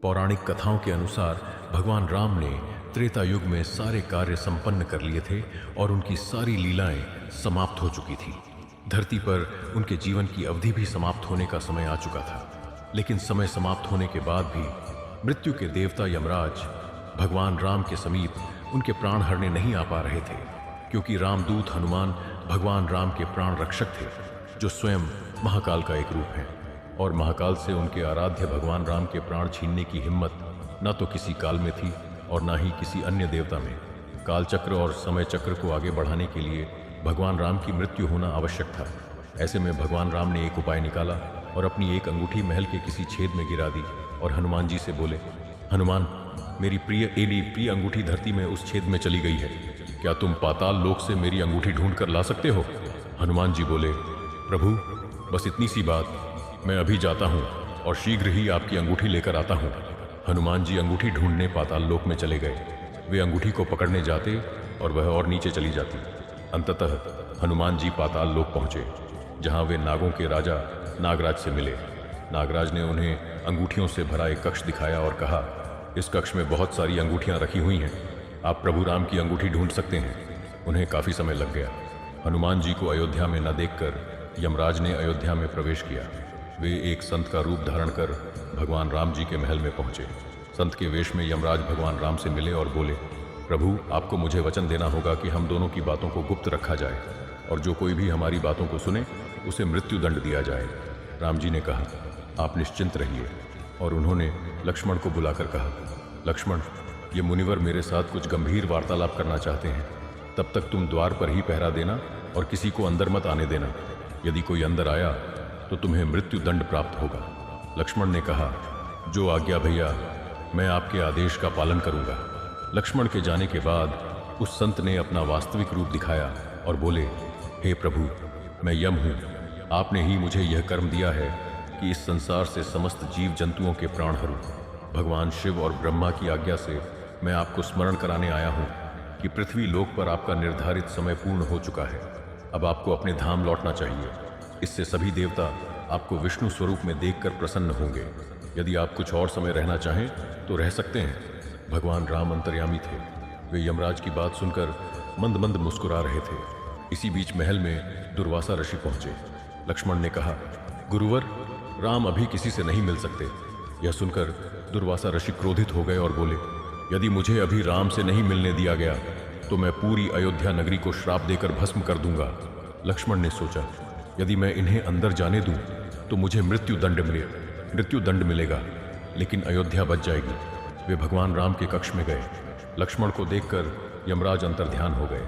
पौराणिक कथाओं के अनुसार भगवान राम ने त्रेता युग में सारे कार्य संपन्न कर लिए थे और उनकी सारी लीलाएं समाप्त हो चुकी थी। धरती पर उनके जीवन की अवधि भी समाप्त होने का समय आ चुका था। लेकिन समय समाप्त होने के बाद भी मृत्यु के देवता यमराज भगवान राम के समीप उनके प्राण हरने नहीं आ पा रहे थे, क्योंकि रामदूत हनुमान भगवान राम के प्राण रक्षक थे, जो स्वयं महाकाल का एक रूप है। और महाकाल से उनके आराध्य भगवान राम के प्राण छीनने की हिम्मत न तो किसी काल में थी और न ही किसी अन्य देवता में। काल चक्र और समय चक्र को आगे बढ़ाने के लिए भगवान राम की मृत्यु होना आवश्यक था। ऐसे में भगवान राम ने एक उपाय निकाला और अपनी एक अंगूठी महल के किसी छेद में गिरा दी और हनुमान जी से बोले, हनुमान, मेरी प्रिय अंगूठी धरती में उस छेद में चली गई है। क्या तुम पाताल लोक से मेरी अंगूठी ढूंढ कर ला सकते हो? हनुमान जी बोले, प्रभु, बस इतनी सी बात, मैं अभी जाता हूँ और शीघ्र ही आपकी अंगूठी लेकर आता हूँ। हनुमान जी अंगूठी ढूंढने पाताल लोक में चले गए। वे अंगूठी को पकड़ने जाते और वह और नीचे चली जाती। अंततः हनुमान जी पाताल लोक पहुँचे, जहाँ वे नागों के राजा नागराज से मिले। नागराज ने उन्हें अंगूठियों से भरा एक कक्ष दिखाया और कहा, इस कक्ष में बहुत सारी अंगूठियाँ रखी हुई हैं, आप प्रभु राम की अंगूठी ढूंढ सकते हैं। उन्हें काफ़ी समय लग गया। हनुमान जी को अयोध्या में न देखकर यमराज ने अयोध्या में प्रवेश किया। वे एक संत का रूप धारण कर भगवान राम जी के महल में पहुंचे। संत के वेश में यमराज भगवान राम से मिले और बोले, प्रभु, आपको मुझे वचन देना होगा कि हम दोनों की बातों को गुप्त रखा जाए और जो कोई भी हमारी बातों को सुने उसे मृत्यु दंड दिया जाए। राम जी ने कहा, आप निश्चिंत रहिए। और उन्होंने लक्ष्मण को बुलाकर कहा, लक्ष्मण, ये मुनिवर मेरे साथ कुछ गंभीर वार्तालाप करना चाहते हैं। तब तक तुम द्वार पर ही पहरा देना और किसी को अंदर मत आने देना। यदि कोई अंदर आया तो तुम्हें मृत्यु दंड प्राप्त होगा। लक्ष्मण ने कहा, जो आज्ञा भैया, मैं आपके आदेश का पालन करूंगा। लक्ष्मण के जाने के बाद उस संत ने अपना वास्तविक रूप दिखाया और बोले, हे प्रभु, मैं यम हूँ। आपने ही मुझे यह कर्म दिया है कि इस संसार से समस्त जीव जंतुओं के प्राण हरूं। भगवान शिव और ब्रह्मा की आज्ञा से मैं आपको स्मरण कराने आया हूँ कि पृथ्वी लोक पर आपका निर्धारित समय पूर्ण हो चुका है। अब आपको अपने धाम लौटना चाहिए। इससे सभी देवता आपको विष्णु स्वरूप में देखकर प्रसन्न होंगे। यदि आप कुछ और समय रहना चाहें तो रह सकते हैं। भगवान राम अंतर्यामी थे। वे यमराज की बात सुनकर मंद मंद मुस्कुरा रहे थे। इसी बीच महल में दुर्वासा ऋषि पहुंचे। लक्ष्मण ने कहा, गुरुवर, राम अभी किसी से नहीं मिल सकते। यह सुनकर दुर्वासा ऋषि क्रोधित हो गए और बोले, यदि मुझे अभी राम से नहीं मिलने दिया गया तो मैं पूरी अयोध्या नगरी को श्राप देकर भस्म कर दूंगा। लक्ष्मण ने सोचा, यदि मैं इन्हें अंदर जाने दूं तो मुझे मृत्यु दंड मिलेगा, लेकिन अयोध्या बच जाएगी। वे भगवान राम के कक्ष में गए। लक्ष्मण को देखकर यमराज अंतर्ध्यान हो गए।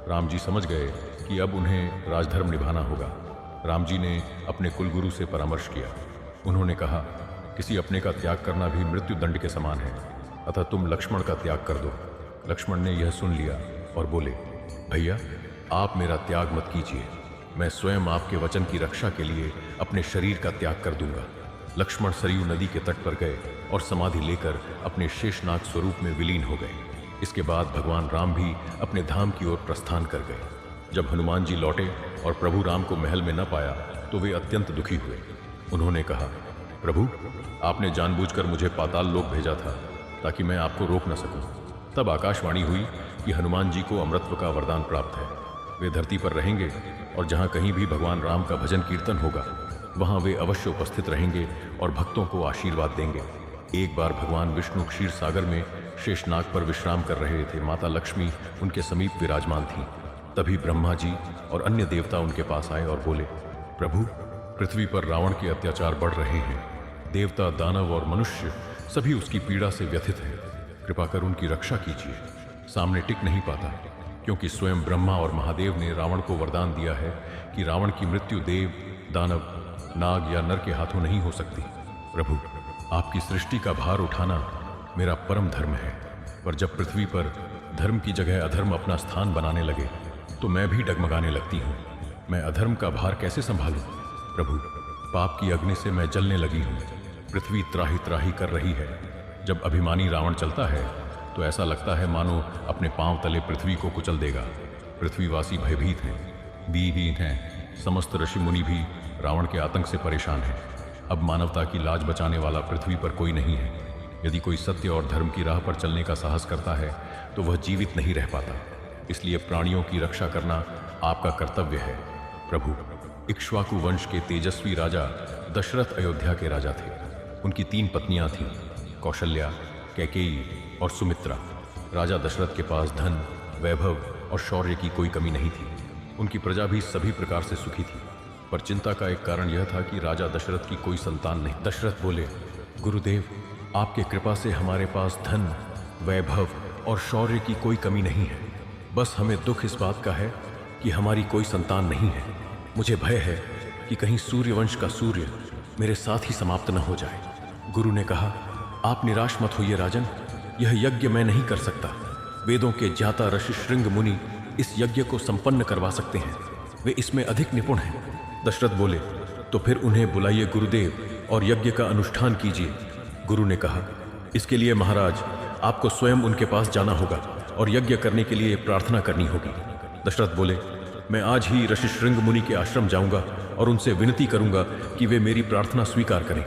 राम जी समझ गए कि अब उन्हें राजधर्म निभाना होगा। राम जी ने अपने कुलगुरु से परामर्श किया। उन्होंने कहा, किसी अपने का त्याग करना भी मृत्यु दंड के समान है, अतः तुम लक्ष्मण का त्याग कर दो। लक्ष्मण ने यह सुन लिया और बोले, भैया, आप मेरा त्याग मत कीजिए। मैं स्वयं आपके वचन की रक्षा के लिए अपने शरीर का त्याग कर दूंगा। लक्ष्मण सरयू नदी के तट पर गए और समाधि लेकर अपने शेषनाग स्वरूप में विलीन हो गए। इसके बाद भगवान राम भी अपने धाम की ओर प्रस्थान कर गए। जब हनुमान जी लौटे और प्रभु राम को महल में न पाया तो वे अत्यंत दुखी हुए। उन्होंने कहा, प्रभु, आपने जानबूझकर मुझे पाताल लोक भेजा था ताकि मैं आपको रोक न सकूं। तब आकाशवाणी हुई कि हनुमान जी को अमृतत्व का वरदान प्राप्त है। वे धरती पर रहेंगे और जहाँ कहीं भी भगवान राम का भजन कीर्तन होगा वहाँ वे अवश्य उपस्थित रहेंगे और भक्तों को आशीर्वाद देंगे। एक बार भगवान विष्णु क्षीर सागर में शेषनाग पर विश्राम कर रहे थे। माता लक्ष्मी उनके समीप विराजमान थीं। तभी ब्रह्मा जी और अन्य देवता उनके पास आए और बोले, प्रभु, पृथ्वी पर रावण के अत्याचार बढ़ रहे हैं। देवता, दानव और मनुष्य सभी उसकी पीड़ा से व्यथित हैं। कृपा कर उनकी रक्षा कीजिए। सामने टिक नहीं पाता, क्योंकि स्वयं ब्रह्मा और महादेव ने रावण को वरदान दिया है कि रावण की मृत्यु देव, दानव, नाग या नर के हाथों नहीं हो सकती। प्रभु, आपकी सृष्टि का भार उठाना मेरा परम धर्म है, पर जब पृथ्वी पर धर्म की जगह अधर्म अपना स्थान बनाने लगे तो मैं भी डगमगाने लगती हूँ। मैं अधर्म का भार कैसे संभालूं? प्रभु, पाप की अग्नि से मैं जलने लगी हूँ। पृथ्वी त्राही त्राही कर रही है। जब अभिमानी रावण चलता है तो ऐसा लगता है मानो अपने पांव तले पृथ्वी को कुचल देगा। पृथ्वीवासी भयभीत हैं, भीभीत हैं। समस्त ऋषि मुनि भी रावण के आतंक से परेशान हैं। अब मानवता की लाज बचाने वाला पृथ्वी पर कोई नहीं है। यदि कोई सत्य और धर्म की राह पर चलने का साहस करता है तो वह जीवित नहीं रह पाता। इसलिए प्राणियों की रक्षा करना आपका कर्तव्य है। प्रभु, इक्ष्वाकु वंश के तेजस्वी राजा दशरथ अयोध्या के राजा थे। उनकी 3 पत्नियां थीं, कौशल्या, कैकेयी और सुमित्रा। राजा दशरथ के पास धन, वैभव और शौर्य की कोई कमी नहीं थी। उनकी प्रजा भी सभी प्रकार से सुखी थी, पर चिंता का एक कारण यह था कि राजा दशरथ की कोई संतान नहीं। दशरथ बोले, गुरुदेव, आपके कृपा से हमारे पास धन, वैभव और शौर्य की कोई कमी नहीं है। बस हमें दुख इस बात का है कि हमारी कोई संतान नहीं है। मुझे भय है कि कहीं सूर्यवंश का सूर्य मेरे साथ ही समाप्त न हो जाए। गुरु ने कहा, आप निराश मत होइए राजन, यह यज्ञ मैं नहीं कर सकता। वेदों के ज्ञाता ऋषि श्रृंग मुनि इस यज्ञ को संपन्न करवा सकते हैं, वे इसमें अधिक निपुण हैं। दशरथ बोले, तो फिर उन्हें बुलाइए गुरुदेव और यज्ञ का अनुष्ठान कीजिए। गुरु ने कहा, इसके लिए महाराज आपको स्वयं उनके पास जाना होगा और यज्ञ करने के लिए प्रार्थना करनी होगी। दशरथ बोले, मैं आज ही ऋषि श्रृंग मुनि के आश्रम जाऊंगा और उनसे विनती करूंगा कि वे मेरी प्रार्थना स्वीकार करें।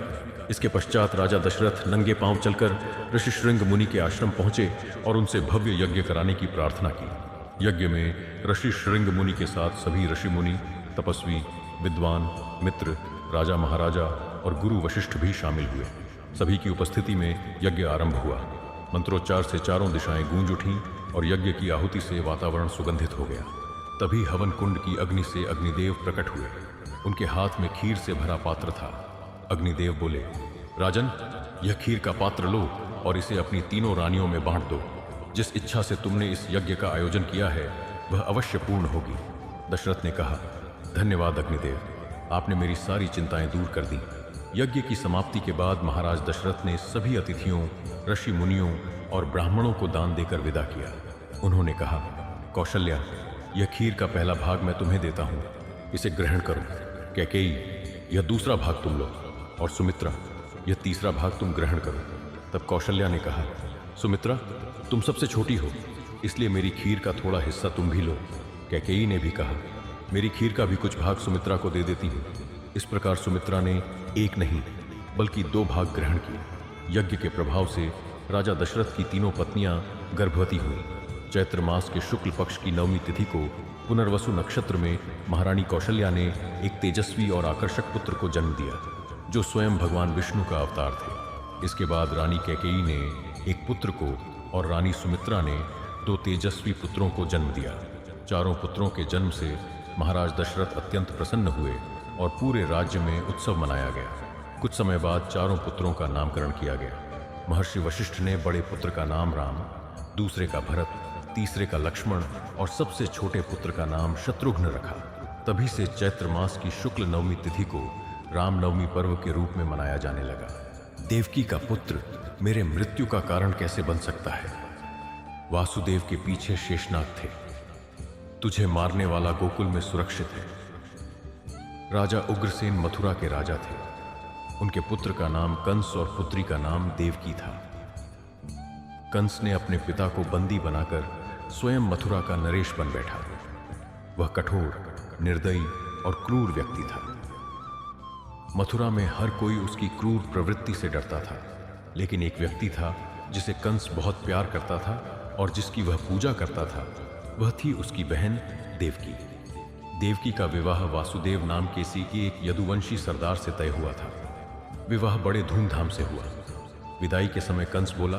इसके पश्चात राजा दशरथ नंगे पांव चलकर ऋषि श्रृंग मुनि के आश्रम पहुंचे और उनसे भव्य यज्ञ कराने की प्रार्थना की। यज्ञ में ऋषि श्रृंग मुनि के साथ सभी ऋषि मुनि, तपस्वी, विद्वान, मित्र, राजा महाराजा और गुरु वशिष्ठ भी शामिल हुए। सभी की उपस्थिति में यज्ञ आरंभ हुआ। मंत्रोच्चार से चारों दिशाएं गूंज उठीं और यज्ञ की आहुति से वातावरण सुगंधित हो गया। तभी हवन कुंड की अग्नि से अग्निदेव प्रकट हुए। उनके हाथ में खीर से भरा पात्र था। अग्निदेव बोले, राजन, यह खीर का पात्र लो और इसे अपनी 3 रानियों में बांट दो। जिस इच्छा से तुमने इस यज्ञ का आयोजन किया है वह अवश्य पूर्ण होगी। दशरथ ने कहा, धन्यवाद अग्निदेव, आपने मेरी सारी चिंताएं दूर कर दी। यज्ञ की समाप्ति के बाद महाराज दशरथ ने सभी अतिथियों, ऋषि मुनियों और ब्राह्मणों को दान देकर विदा किया। उन्होंने कहा, कौशल्या, यह खीर का पहला भाग मैं तुम्हें देता हूँ, इसे ग्रहण करो। कैकेयी, यह दूसरा भाग तुम लो, और सुमित्रा, यह तीसरा भाग तुम ग्रहण करो। तब कौशल्या ने कहा, सुमित्रा, तुम सबसे छोटी हो, इसलिए मेरी खीर का थोड़ा हिस्सा तुम भी लो। कैकेयी ने भी कहा, मेरी खीर का भी कुछ भाग सुमित्रा को दे देती हूँ। इस प्रकार सुमित्रा ने 1 नहीं बल्कि 2 भाग ग्रहण किए। यज्ञ के प्रभाव से राजा दशरथ की 3 पत्नियां गर्भवती हुईं। चैत्र मास के शुक्ल पक्ष की 9वीं तिथि को पुनर्वसु नक्षत्र में महारानी कौशल्या ने एक तेजस्वी और आकर्षक पुत्र को जन्म दिया, जो स्वयं भगवान विष्णु का अवतार थे। इसके बाद रानी कैकेयी ने एक पुत्र को और रानी सुमित्रा ने 2 तेजस्वी पुत्रों को जन्म दिया। चारों पुत्रों के जन्म से महाराज दशरथ अत्यंत प्रसन्न हुए और पूरे राज्य में उत्सव मनाया गया। कुछ समय बाद चारों पुत्रों का नामकरण किया गया। महर्षि वशिष्ठ ने बड़े पुत्र का नाम राम, दूसरे का भरत, तीसरे का लक्ष्मण और सबसे छोटे पुत्र का नाम शत्रुघ्न रखा। तभी से चैत्र मास की शुक्ल 9वीं तिथि को रामनवमी पर्व के रूप में मनाया जाने लगा। देवकी का पुत्र मेरे मृत्यु का कारण कैसे बन सकता है? वासुदेव के पीछे शेषनाग थे। तुझे मारने वाला गोकुल में सुरक्षित है। राजा उग्रसेन मथुरा के राजा थे। उनके पुत्र का नाम कंस और पुत्री का नाम देवकी था। कंस ने अपने पिता को बंदी बनाकर स्वयं मथुरा का नरेश बन बैठा। वह कठोर, निर्दयी और क्रूर व्यक्ति था। मथुरा में हर कोई उसकी क्रूर प्रवृत्ति से डरता था, लेकिन एक व्यक्ति था जिसे कंस बहुत प्यार करता था और जिसकी वह पूजा करता था। वह थी उसकी बहन देवकी। देवकी का विवाह वासुदेव नाम के एक यदुवंशी सरदार से तय हुआ था। विवाह बड़े धूमधाम से हुआ। विदाई के समय कंस बोला,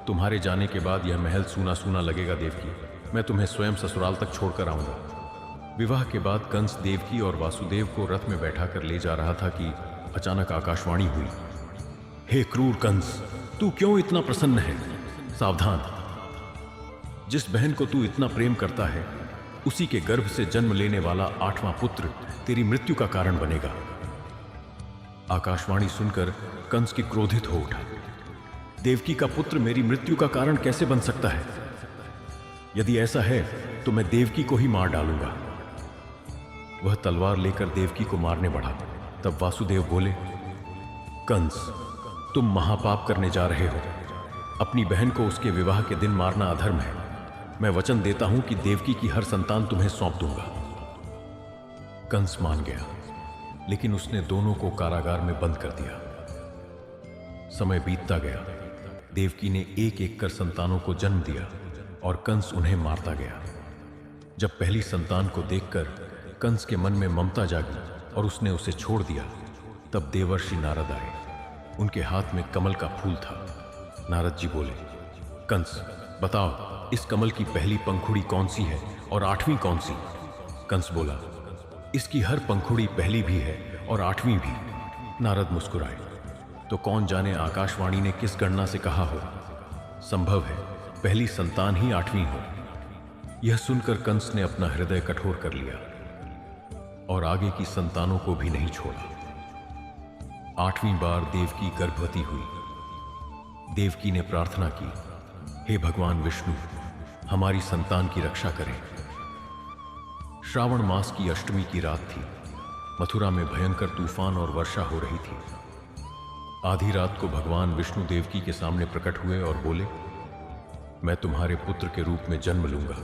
तुम्हारे जाने के बाद यह महल सूना सूना लगेगा देवकी, मैं तुम्हें स्वयं ससुराल तक छोड़कर आऊंगा। विवाह के बाद कंस देवकी और वासुदेव को रथ में बैठाकर ले जा रहा था कि अचानक आकाशवाणी हुई, हे क्रूर कंस, तू क्यों इतना प्रसन्न है? सावधान, जिस बहन को तू इतना प्रेम करता है उसी के गर्भ से जन्म लेने वाला 8वां पुत्र तेरी मृत्यु का कारण बनेगा। आकाशवाणी सुनकर कंस की क्रोधित हो उठा। देवकी का पुत्र मेरी मृत्यु का कारण कैसे बन सकता है? यदि ऐसा है तो मैं देवकी को ही मार डालूंगा। वह तलवार लेकर देवकी को मारने बढ़ा। तब वासुदेव बोले, कंस, तुम महापाप करने जा रहे हो। अपनी बहन को उसके विवाह के दिन मारना अधर्म है। मैं वचन देता हूं कि देवकी की हर संतान तुम्हें सौंप दूंगा। कंस मान गया, लेकिन उसने दोनों को कारागार में बंद कर दिया। समय बीतता गया। देवकी ने एक एक कर संतानों को जन्म दिया और कंस उन्हें मारता गया। जब पहली संतान को देखकर कंस के मन में ममता जागी और उसने उसे छोड़ दिया, तब देवर्षि नारद आए। उनके हाथ में कमल का फूल था। नारद जी बोले, कंस बताओ, इस कमल की पहली पंखुड़ी कौन सी है और आठवीं कौन सी? कंस बोला, इसकी हर पंखुड़ी पहली भी है और आठवीं भी। नारद मुस्कुराए, तो कौन जाने आकाशवाणी ने किस गणना से कहा हो, संभव है पहली संतान ही आठवीं हो। यह सुनकर कंस ने अपना हृदय कठोर कर लिया और आगे की संतानों को भी नहीं छोड़ा। आठवीं बार देवकी गर्भवती हुई। देवकी ने प्रार्थना की, हे भगवान विष्णु, हमारी संतान की रक्षा करें। श्रावण मास की अष्टमी की रात थी। मथुरा में भयंकर तूफान और वर्षा हो रही थी। आधी रात को भगवान विष्णु देवकी के सामने प्रकट हुए और बोले, मैं तुम्हारे पुत्र के रूप में जन्म लूंगा।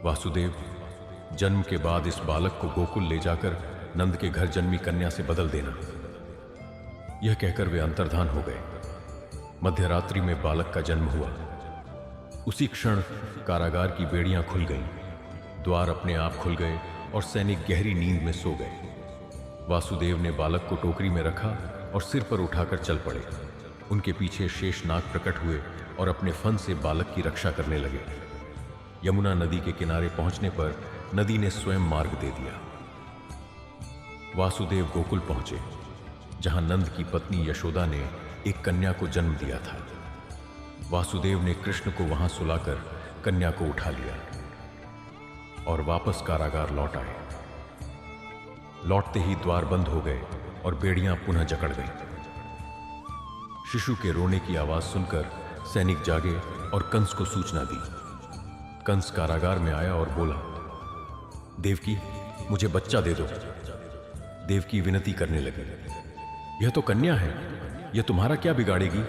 वासुदेव, जन्म के बाद इस बालक को गोकुल ले जाकर नंद के घर जन्मी कन्या से बदल देना। यह कहकर वे अंतर्धान हो गए। मध्यरात्रि में बालक का जन्म हुआ। उसी क्षण कारागार की बेड़ियां खुल गईं, द्वार अपने आप खुल गए और सैनिक गहरी नींद में सो गए। वासुदेव ने बालक को टोकरी में रखा और सिर पर उठाकर चल पड़े। उनके पीछे शेषनाग प्रकट हुए और अपने फन से बालक की रक्षा करने लगे। यमुना नदी के किनारे पहुंचने पर नदी ने स्वयं मार्ग दे दिया। वासुदेव गोकुल पहुंचे, जहां नंद की पत्नी यशोदा ने एक कन्या को जन्म दिया था। वासुदेव ने कृष्ण को वहां सुलाकर कन्या को उठा लिया और वापस कारागार लौट आए। लौटते ही द्वार बंद हो गए और बेड़ियां पुनः जकड़ गईं। शिशु के रोने की आवाज सुनकर सैनिक जागे और कंस को सूचना दी। कंस कारागार में आया और बोला, देवकी, मुझे बच्चा दे दो। देवकी विनती करने लगी, यह तो कन्या है, यह तुम्हारा क्या बिगाड़ेगी?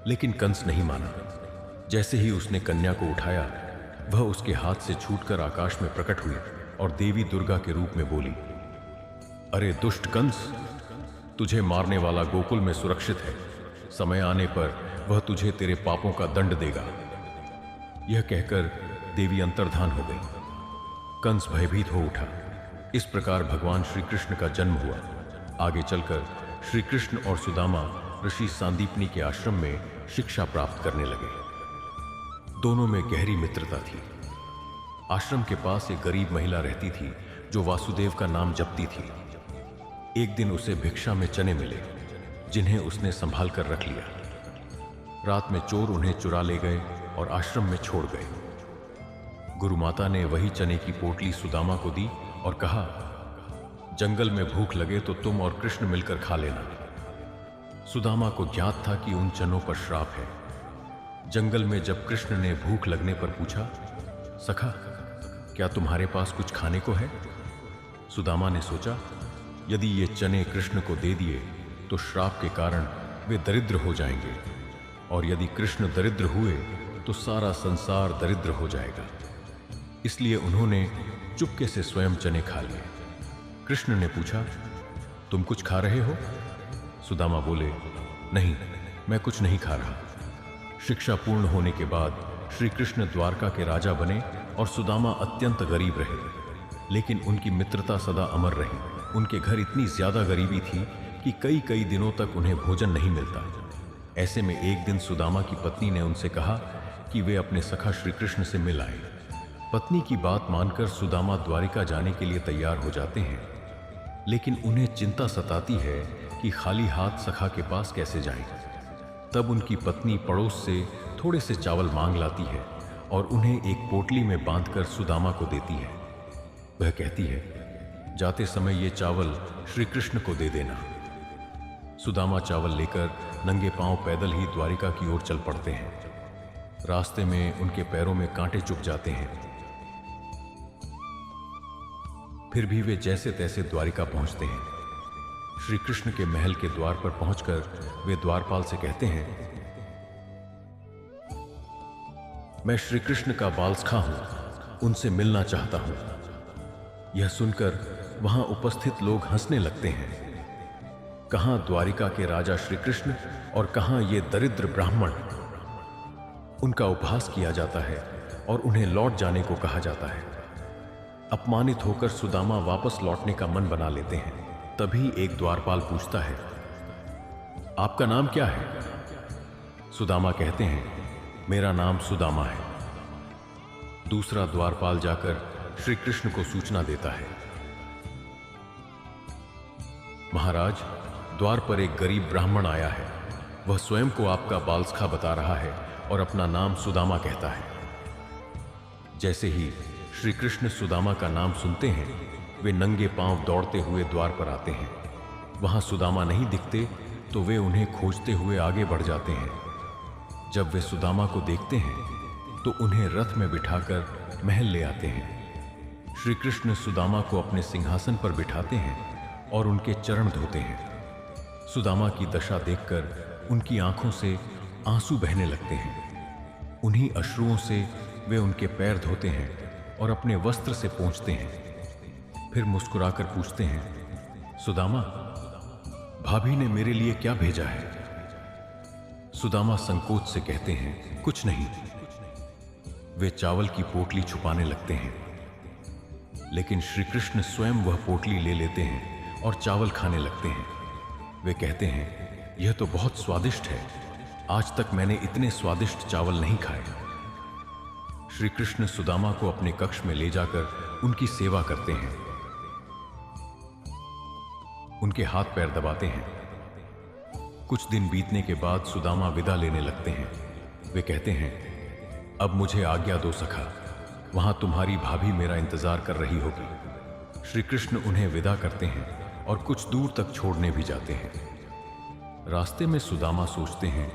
लेकिन कंस नहीं माना। जैसे ही उसने कन्या को उठाया, वह उसके हाथ से छूटकर आकाश में प्रकट हुई और देवी दुर्गा के रूप में बोली, अरे दुष्ट कंस, तुझे मारने वाला गोकुल में सुरक्षित है। समय आने पर वह तुझे तेरे पापों का दंड देगा। यह कहकर देवी अंतर्धान हो गई। कंस भयभीत हो उठा। इस प्रकार भगवान श्री कृष्ण का जन्म हुआ। आगे चलकर श्री कृष्ण और सुदामा ऋषि सांदीपनी के आश्रम में शिक्षा प्राप्त करने लगे। दोनों में गहरी मित्रता थी। आश्रम के पास एक गरीब महिला रहती थी जो वासुदेव का नाम जपती थी। एक दिन उसे भिक्षा में चने मिले, जिन्हें उसने संभाल कर रख लिया। रात में चोर उन्हें चुरा ले गए और आश्रम में छोड़ गए। गुरु माता ने वही चने की पोटली सुदामा को दी और कहा, जंगल में भूख लगे तो तुम और कृष्ण मिलकर खा लेना। सुदामा को ज्ञात था कि उन चनों पर श्राप है। जंगल में जब कृष्ण ने भूख लगने पर पूछा, सखा, क्या तुम्हारे पास कुछ खाने को है? सुदामा ने सोचा, यदि ये चने कृष्ण को दे दिए तो श्राप के कारण वे दरिद्र हो जाएंगे, और यदि कृष्ण दरिद्र हुए तो सारा संसार दरिद्र हो जाएगा। इसलिए उन्होंने चुपके से स्वयं चने खा लिए। कृष्ण ने पूछा, तुम कुछ खा रहे हो? सुदामा बोले, नहीं, मैं कुछ नहीं खा रहा। शिक्षा पूर्ण होने के बाद श्री कृष्ण द्वारका के राजा बने और सुदामा अत्यंत गरीब रहे, लेकिन उनकी मित्रता सदा अमर रही। उनके घर इतनी ज्यादा गरीबी थी कि कई कई दिनों तक उन्हें भोजन नहीं मिलता। ऐसे में एक दिन सुदामा की पत्नी ने उनसे कहा कि वे अपने सखा श्री कृष्ण से मिल आए। पत्नी की बात मानकर सुदामा द्वारिका जाने के लिए तैयार हो जाते हैं, लेकिन उन्हें चिंता सताती है कि खाली हाथ सखा के पास कैसे जाएं। तब उनकी पत्नी पड़ोस से थोड़े से चावल मांग लाती है और उन्हें एक पोटली में बांधकर सुदामा को देती है। वह कहती है, जाते समय ये चावल श्री कृष्ण को दे देना। सुदामा चावल लेकर नंगे पांव पैदल ही द्वारिका की ओर चल पड़ते हैं। रास्ते में उनके पैरों में कांटे चुभ जाते हैं, फिर भी वे जैसे तैसे द्वारिका पहुंचते हैं। श्री कृष्ण के महल के द्वार पर पहुंचकर वे द्वारपाल से कहते हैं, मैं श्री कृष्ण का बालसखा हूं, उनसे मिलना चाहता हूं। यह सुनकर वहां उपस्थित लोग हंसने लगते हैं। कहां द्वारिका के राजा श्री कृष्ण और कहां ये दरिद्र ब्राह्मण। उनका उपहास किया जाता है और उन्हें लौट जाने को कहा जाता है। अपमानित होकर सुदामा वापस लौटने का मन बना लेते हैं। तभी एक द्वारपाल पूछता है, आपका नाम क्या है? सुदामा कहते हैं, मेरा नाम सुदामा है। दूसरा द्वारपाल जाकर श्री कृष्ण को सूचना देता है, महाराज, द्वार पर एक गरीब ब्राह्मण आया है। वह स्वयं को आपका बालसखा बता रहा है और अपना नाम सुदामा कहता है। जैसे ही श्री कृष्ण सुदामा का नाम सुनते हैं, वे नंगे पांव दौड़ते हुए द्वार पर आते हैं। वहां सुदामा नहीं दिखते तो वे उन्हें खोजते हुए आगे बढ़ जाते हैं। जब वे सुदामा को देखते हैं तो उन्हें रथ में बिठाकर महल ले आते हैं। श्री कृष्ण सुदामा को अपने सिंहासन पर बिठाते हैं और उनके चरण धोते हैं। सुदामा की दशा देखकर उनकी आंखों से आंसू बहने लगते हैं। उन्हीं अश्रुओं से वे उनके पैर धोते हैं और अपने वस्त्र से पोंछते हैं। फिर मुस्कुराकर पूछते हैं, सुदामा, भाभी ने मेरे लिए क्या भेजा है? सुदामा संकोच से कहते हैं, कुछ नहीं। वे चावल की पोटली छुपाने लगते हैं, लेकिन श्री कृष्ण स्वयं वह पोटली ले लेते हैं और चावल खाने लगते हैं। वे कहते हैं, यह तो बहुत स्वादिष्ट है। आज तक मैंने इतने स्वादिष्ट चावल नहीं खाए। श्री कृष्ण सुदामा को अपने कक्ष में ले जाकर उनकी सेवा करते हैं, उनके हाथ पैर दबाते हैं। कुछ दिन बीतने के बाद सुदामा विदा लेने लगते हैं। वे कहते हैं, अब मुझे आज्ञा दो सखा, वहां तुम्हारी भाभी मेरा इंतजार कर रही होगी। श्री कृष्ण उन्हें विदा करते हैं और कुछ दूर तक छोड़ने भी जाते हैं। रास्ते में सुदामा सोचते हैं,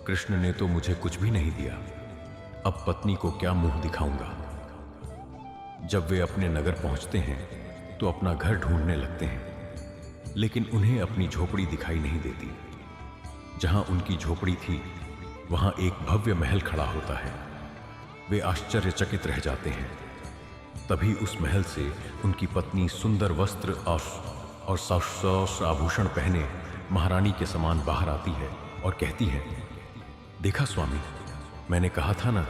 कृष्ण ने तो मुझे कुछ भी नहीं दिया, अब पत्नी को क्या मुंह दिखाऊंगा। जब वे अपने नगर पहुंचते हैं तो अपना घर ढूंढने लगते हैं, लेकिन उन्हें अपनी झोपड़ी दिखाई नहीं देती। जहां उनकी झोपड़ी थी वहां एक भव्य महल खड़ा होता है। वे आश्चर्यचकित रह जाते हैं। तभी उस महल से उनकी पत्नी सुंदर वस्त्र और सहस्र आभूषण पहने महारानी के समान बाहर आती है और कहती है, देखा स्वामी, मैंने कहा था ना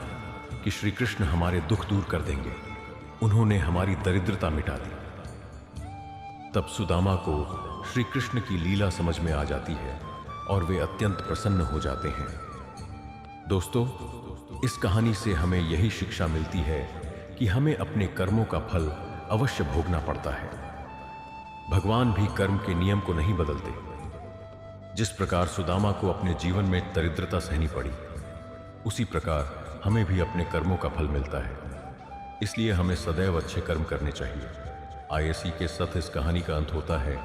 कि श्री कृष्ण हमारे दुख दूर कर देंगे। उन्होंने हमारी दरिद्रता मिटा दी। तब सुदामा को श्री कृष्ण की लीला समझ में आ जाती है और वे अत्यंत प्रसन्न हो जाते हैं। दोस्तों, इस कहानी से हमें यही शिक्षा मिलती है कि हमें अपने कर्मों का फल अवश्य भोगना पड़ता है। भगवान भी कर्म के नियम को नहीं बदलते। जिस प्रकार सुदामा को अपने जीवन में दरिद्रता सहनी पड़ी, उसी प्रकार हमें भी अपने कर्मों का फल मिलता है। इसलिए हमें सदैव अच्छे कर्म करने चाहिए। आईएससी के साथ इस कहानी का अंत होता है।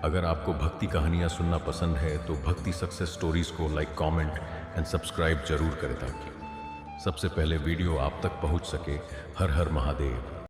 अगर आपको भक्ति कहानियां सुनना पसंद है तो भक्ति सक्सेस स्टोरीज को लाइक, कमेंट एंड सब्सक्राइब जरूर करें ताकि सबसे पहले वीडियो आप तक पहुंच सके। हर हर महादेव।